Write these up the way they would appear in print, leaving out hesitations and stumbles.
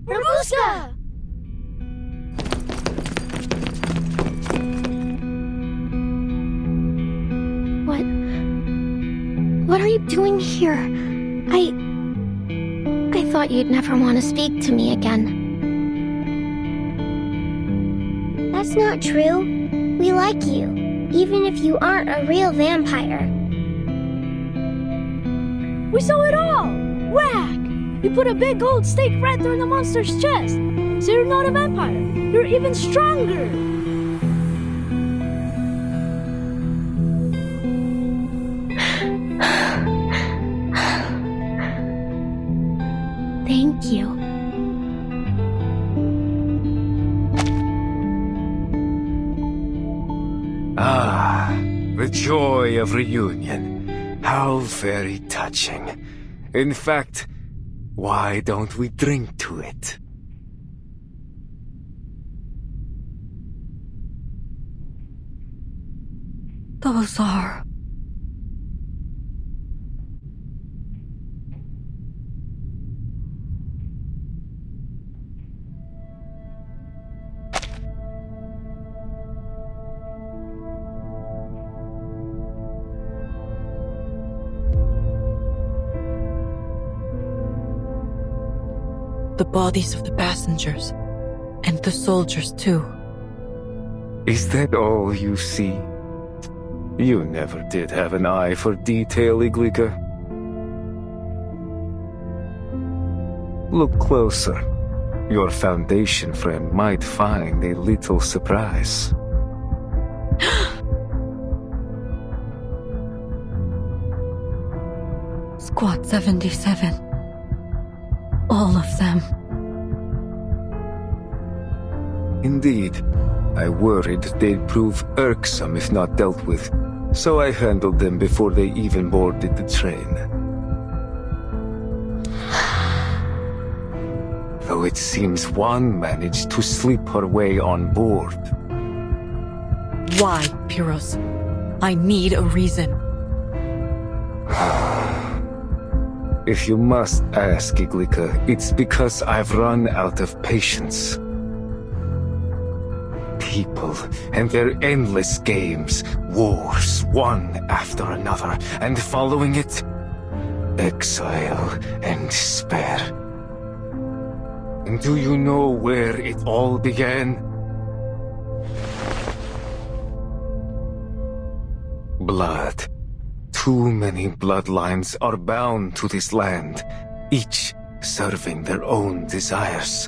Rabuska! What are you doing here? I thought you'd never want to speak to me again. That's not true. We like you, even if you aren't a real vampire. We saw it all! Whack! You put a big gold stake right through the monster's chest. So you're not a vampire. You're even stronger. Thank you. Ah, the joy of reunion. How very touching. In fact, why don't we drink to it? Those are... the bodies of the passengers, and the soldiers too. Is that all you see? You never did have an eye for detail, Iglika. Look closer. Your Foundation friend might find a little surprise. Squad 77. All of them. Indeed. I worried they'd prove irksome if not dealt with, so I handled them before they even boarded the train. Though it seems one managed to slip her way on board. Why, Pyros? I need a reason. If you must ask, Iglika, it's because I've run out of patience. People and their endless games, wars one after another, and following it, exile and despair. And do you know where it all began? Blood. Too many bloodlines are bound to this land, each serving their own desires.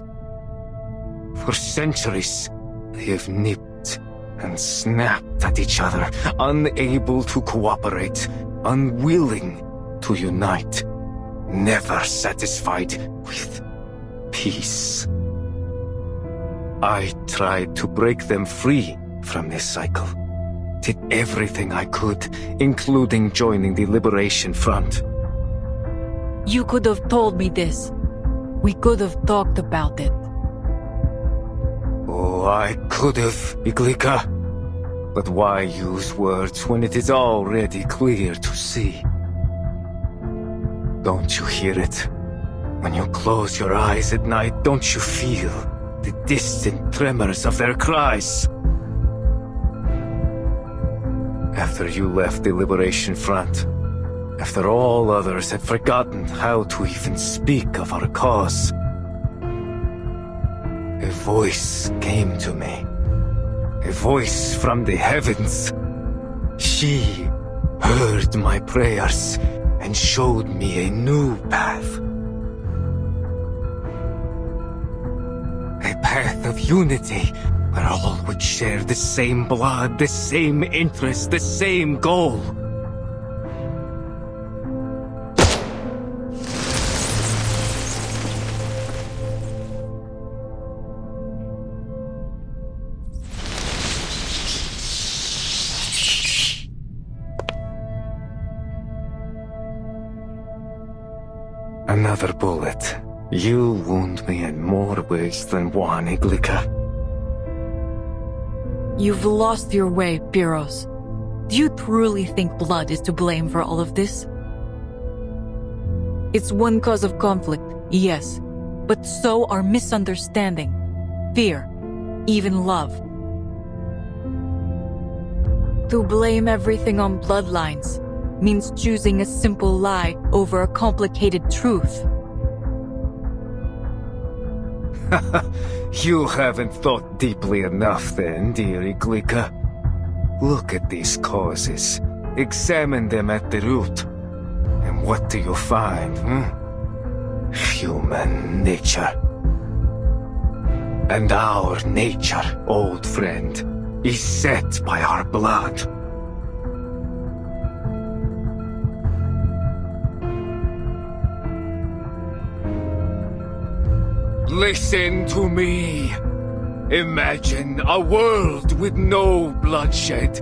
For centuries, they have nipped and snapped at each other, unable to cooperate, unwilling to unite, never satisfied with peace. I tried to break them free from this cycle. Did everything I could, including joining the Liberation Front. You could have told me this. We could have talked about it. Oh, I could have, Iglika. But why use words when it is already clear to see? Don't you hear it? When you close your eyes at night, don't you feel the distant tremors of their cries? After you left the Liberation Front, after all others had forgotten how to even speak of our cause, a voice came to me. A voice from the heavens. She heard my prayers and showed me a new path. A path of unity, where all would share the same blood, the same interest, the same goal. Another bullet. You wound me in more ways than one, Iglika. You've lost your way, Pyros. Do you truly think blood is to blame for all of this? It's one cause of conflict, yes. but so are misunderstanding, fear, even love. To blame everything on bloodlines means choosing a simple lie over a complicated truth. You haven't thought deeply enough then, dear Iglika. Look at these causes. Examine them at the root. And what do you find, Human nature. And our nature, old friend, is set by our blood. Listen to me. Imagine a world with no bloodshed,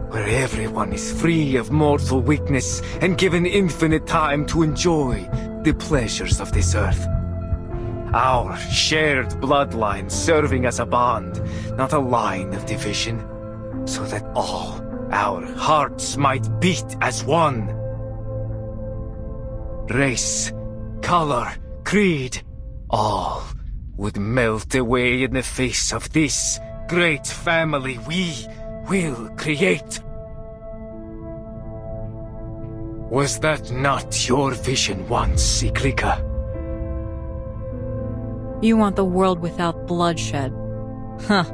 where everyone is free of mortal weakness and given infinite time to enjoy the pleasures of this earth. Our shared bloodline serving as a bond, not a line of division, so that all our hearts might beat as one. Race, color, creed, all would melt away in the face of this great family we will create. Was that not your vision once, Iglika? You want the world without bloodshed. Huh.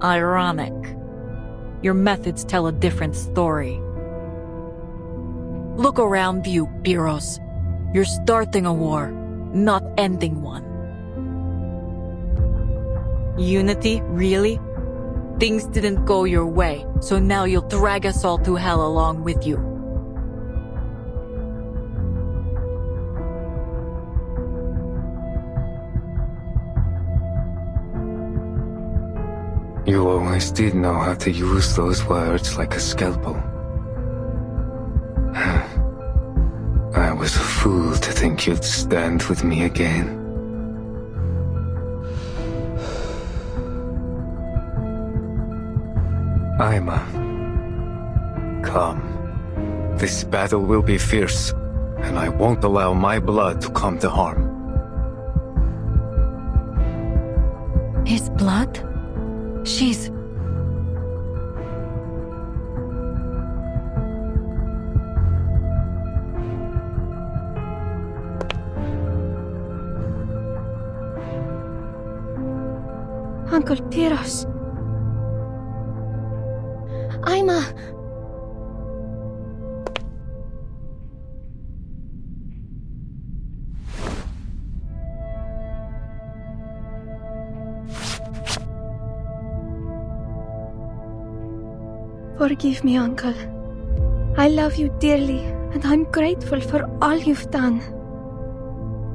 Ironic. Your methods tell a different story. Look around you, Piros. You're starting a war, not ending one. Unity, really? Things didn't go your way, so now you'll drag us all to hell along with you. You always did know how to use those words like a scalpel. I was a fool to think you'd stand with me again. Aima, come. This battle will be fierce, and I won't allow my blood to come to harm. His blood? She's... Uncle Piros. Aima. Forgive me, Uncle. I love you dearly, and I'm grateful for all you've done.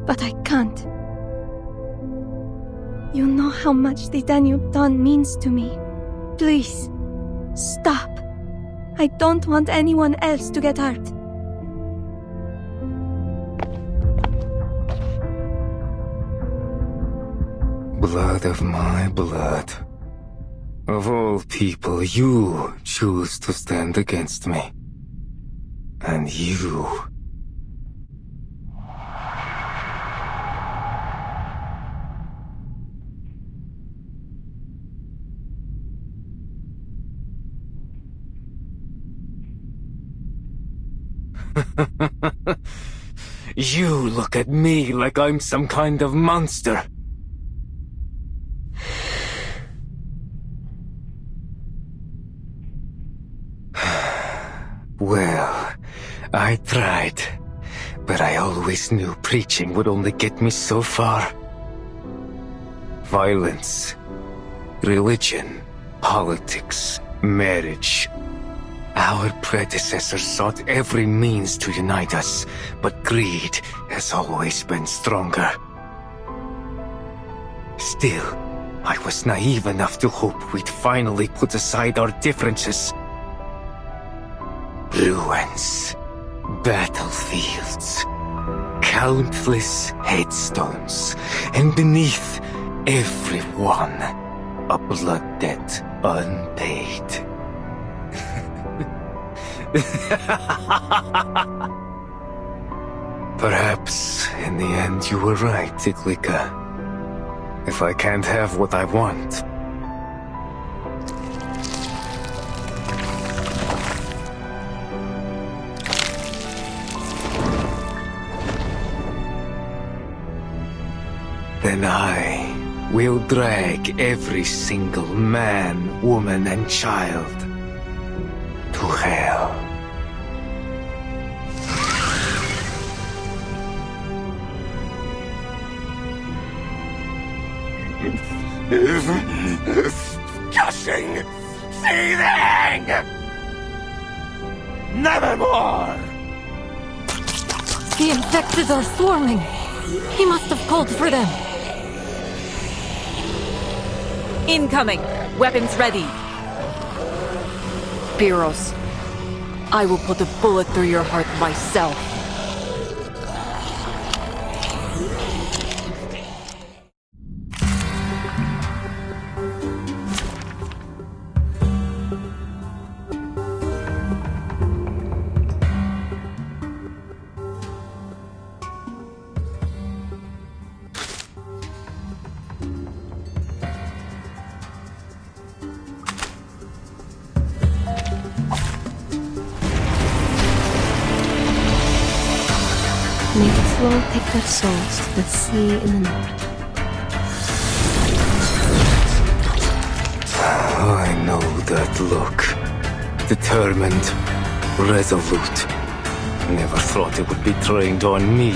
But I can't. You know how much the Danube done means to me. Please, stop. I don't want anyone else to get hurt. Blood of my blood. Of all people, you choose to stand against me. And you... You look at me like I'm some kind of monster. Well, I tried, but I always knew preaching would only get me so far. Violence, religion, politics, marriage. Our predecessors sought every means to unite us, but greed has always been stronger. Still, I was naive enough to hope we'd finally put aside our differences. Ruins, battlefields, countless headstones, and beneath every one, a blood debt unpaid. Perhaps, in the end, you were right, Iglika. If I can't have what I want, then I will drag every single man, woman, and child to hell. Disgusting! Seething! Nevermore! The infected are swarming. He must have called for them. Incoming! Weapons ready! Pyros, I will put a bullet through your heart myself. May the flow take their souls to the sea in the north. I know that look. Determined, resolute. Never thought it would be trained on me,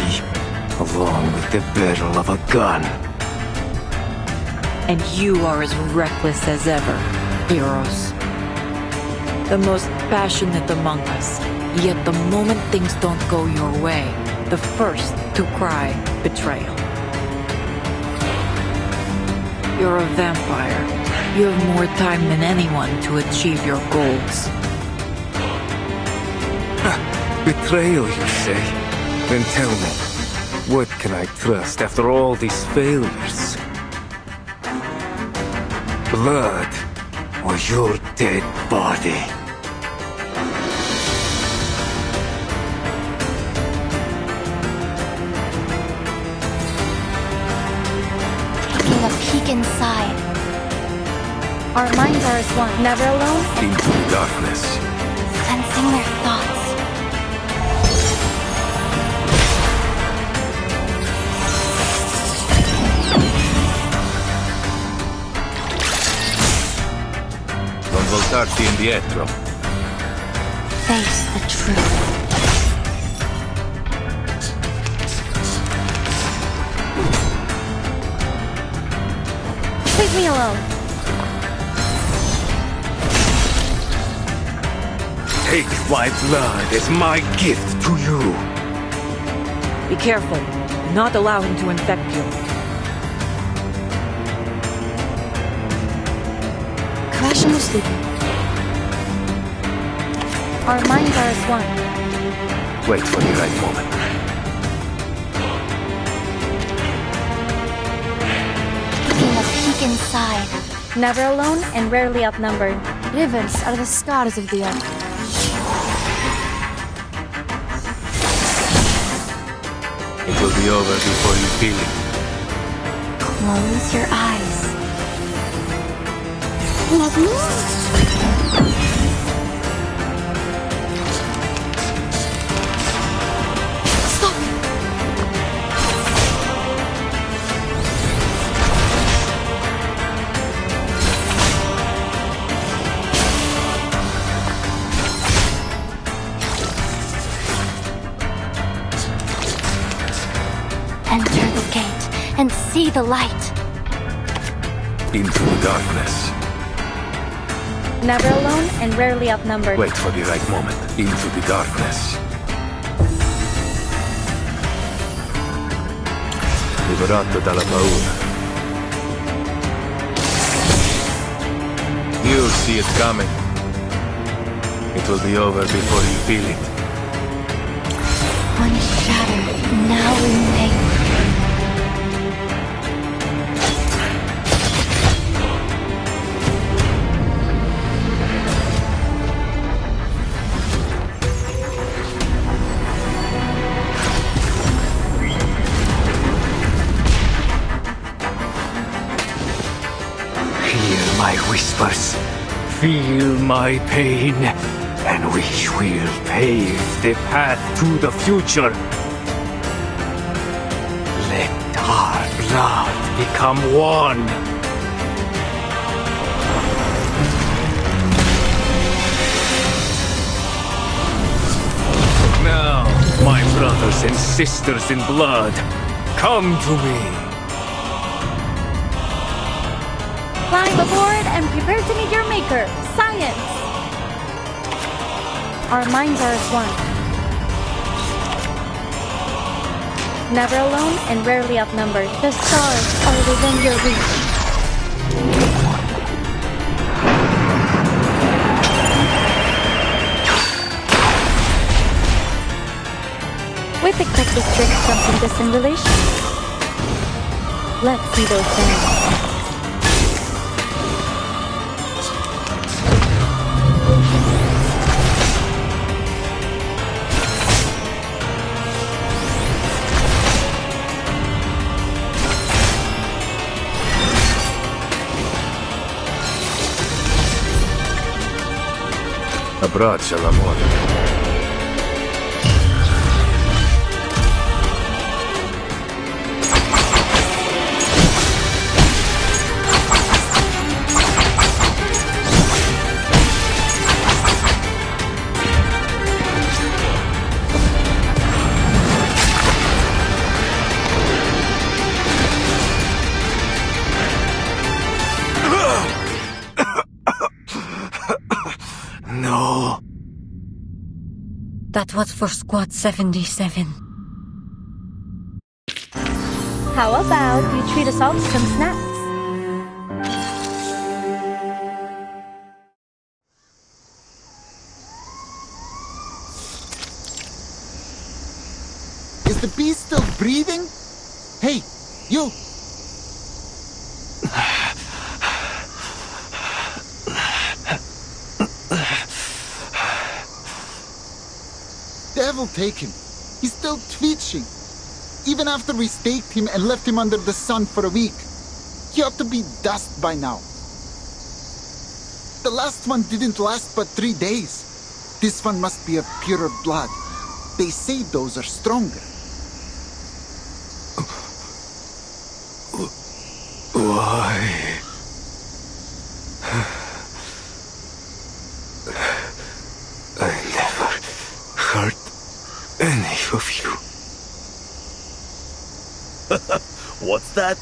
along with the barrel of a gun. And you are as reckless as ever, Pyros. The most passionate among us, yet the moment things don't go your way, the first to cry betrayal. You're a vampire. You have more time than anyone to achieve your goals. Betrayal, you say? Then tell me, what can I trust after all these failures? Blood or your dead body? Taking a peek inside. Our minds are as one, never alone, Into the darkness. sensing their thoughts. Non voltarti indietro. Face the truth. Leave me alone. Take my blood as my gift to you. Be careful. Do not allow him to infect you. Crash and sleeping. Our minds are as one. Wait for the right moment. Taking a peek inside. Never alone and rarely outnumbered. Rivers are the scars of the earth. It will be over before you feel it. Close your eyes. Let me. Enter the gate and see the light. Into the darkness. Never alone and rarely outnumbered. Wait for the right moment. Into the darkness. Liberato dalla paura. You'll see it coming. It will be over before you feel it. One shadow now remains. whispers, "Feel my pain, and we will pave the path to the future. Let our blood become one." Now, my brothers and sisters in blood, come to me. Climb aboard and prepare to meet your maker, science! Our minds are as one. Never alone and rarely outnumbered. The stars are within your reach. We've picked up the string from some distant relations. Let's see those bands. Abbraccia l'amore. No. That was for Squad 77. How about you treat us all to some snacks? Is the bee still breathing? Hey, you! Devil take him. He's still twitching. Even after we staked him and left him under the sun for a week. He ought to be dust by now. The last one didn't last but 3 days. This one must be of purer blood. They say those are stronger. Why? I never hurt any of you. What's that?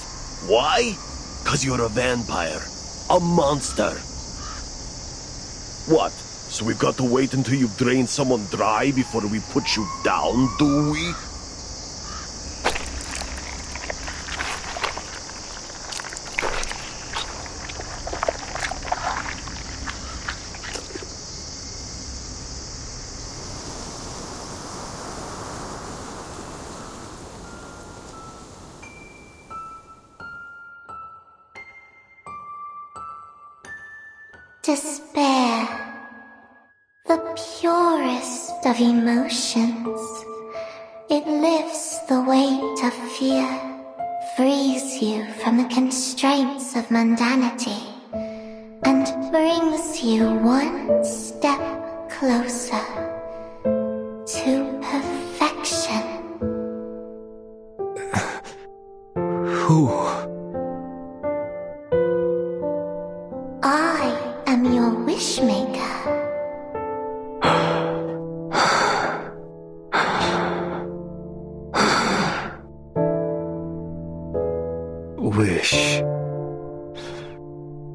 Why? 'Cause you're a vampire. A monster. What? So we've got to wait until you've drained someone dry before we put you down, do we? Despair, the purest of emotions. It lifts the weight of fear, frees you from the constraints of mundanity, and brings you one step closer to perfection. Who? I am your wishmaker. Wish.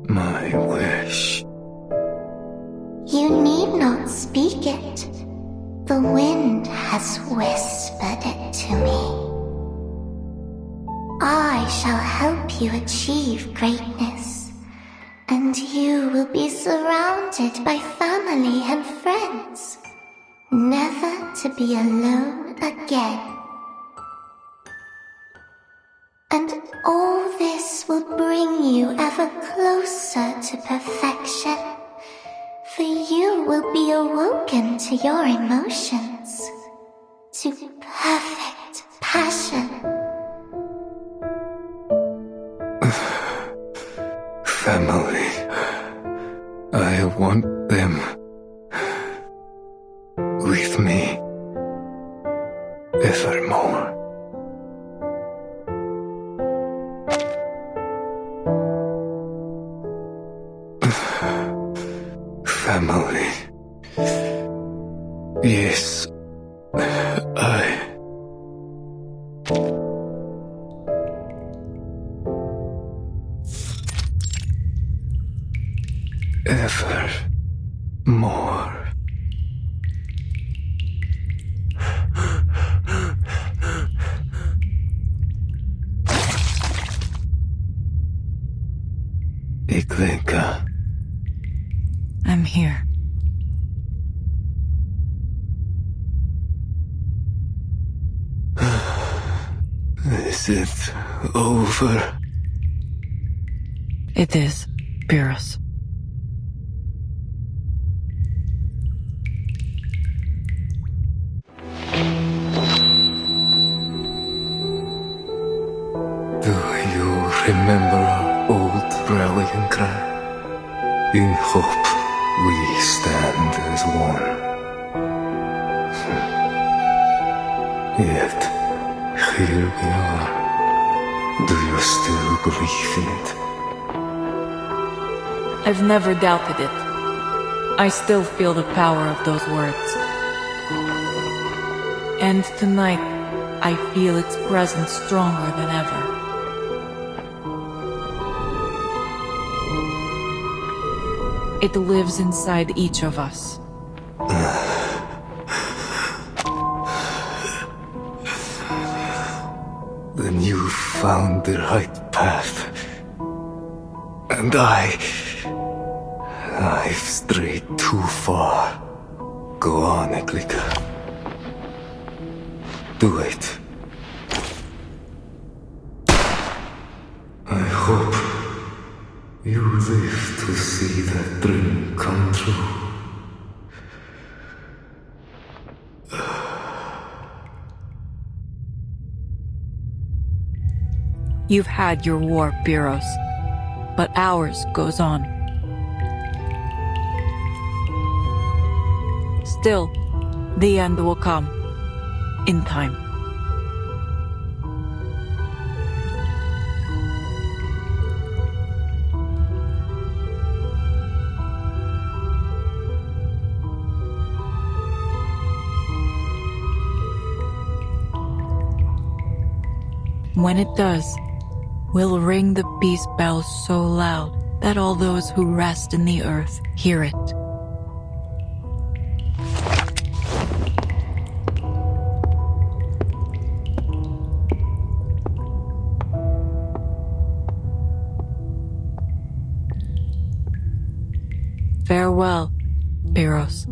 My wish. You need not speak it. The wind has whispered it to me. I shall help you achieve greatness, and you will be surrounded by family and friends, never to be alone again. And all this will bring you ever closer to perfection, for you will be awoken to your emotions, to perfect passion. Family. want them with me evermore. Family. Yes, evermore. Iglinka. I'm here. Is it over? It is, Pyrrhus. Do you remember our old rallying cry? In hope we stand as one. Yet, here we are. Do you still believe in it? I've never doubted it. I still feel the power of those words. And tonight, I feel its presence stronger than ever. It lives inside each of us. Then you found the right path. And I've strayed too far. Go on, Eglika. Do it. I hope you live to see that dream come true. You've had your war, Pyrrhus, but ours goes on. Still, the end will come, in time. When it does, we'll ring the peace bells so loud that all those who rest in the earth hear it. Farewell, Pyrrhus.